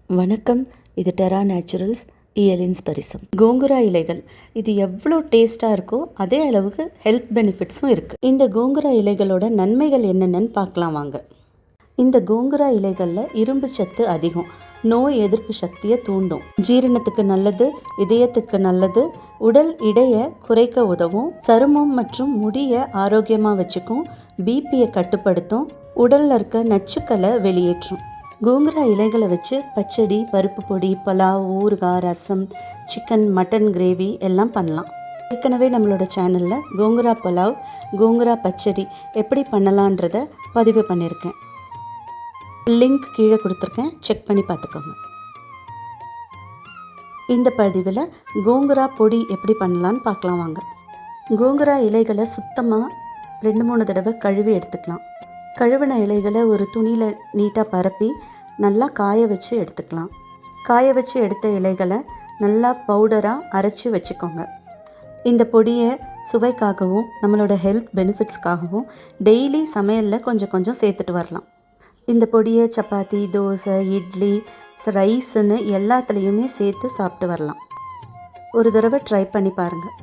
வணக்கம். இது டெரா நேச்சுரல்ஸ் இயலின் ஸ்பரிசம். கோங்குரா இலைகள் இது எவ்வளோ டேஸ்ட்டாக இருக்கோ அதே அளவுக்கு ஹெல்த் பெனிஃபிட்ஸும் இருக்குது. இந்த கோங்குரா இலைகளோட நன்மைகள் என்னென்னு பார்க்கலாம் வாங்க. இந்த கோங்குரா இலைகளில் இரும்பு சத்து அதிகம், நோய் எதிர்ப்பு சக்தியை தூண்டும், ஜீரணத்துக்கு நல்லது, இதயத்துக்கு நல்லது, உடல் எடையை குறைக்க உதவும், சருமம் மற்றும் முடியை ஆரோக்கியமாக வச்சுக்கும், பிபியை கட்டுப்படுத்தும், உடலில் இருக்க நச்சுக்களை வெளியேற்றும். கோங்குரா இலைகளை வச்சு பச்சடி, பருப்பு பொடி, பலாவ், ஊறுகாய், ரசம், சிக்கன், மட்டன் கிரேவி எல்லாம் பண்ணலாம். ஏற்கனவே நம்மளோட சேனலில் கோங்குரா பலாவ், கோங்குரா பச்சடி எப்படி பண்ணலான்றதை பதிவு பண்ணியிருக்கேன். லிங்க் கீழே கொடுத்துருக்கேன், செக் பண்ணி பார்த்துக்கோங்க. இந்த பதிவில் கோங்குரா பொடி எப்படி பண்ணலான்னு பார்க்கலாம் வாங்க. கோங்குரா இலைகளை சுத்தமாக 2-3 தடவை கழுவி எடுத்துக்கலாம். கழுவின இலைகளை ஒரு துணியில் நீட்டாக பரப்பி நல்லா காய வச்சு எடுத்துக்கலாம். காய வச்சு எடுத்த இலைகளை நல்லா பவுடராக அரைச்சி வச்சுக்கோங்க. இந்த பொடியை சுவைக்காகவும் நம்மளோட ஹெல்த் பெனிஃபிட்ஸ்க்காகவும் டெய்லி சமையலில் கொஞ்சம் கொஞ்சம் சேர்த்துட்டு வரலாம். இந்த பொடியை சப்பாத்தி, தோசை, இட்லி, ரைஸுன்னு எல்லாத்துலேயுமே சேர்த்து சாப்பிட்டு வரலாம். ஒரு தடவை ட்ரை பண்ணி பாருங்கள்.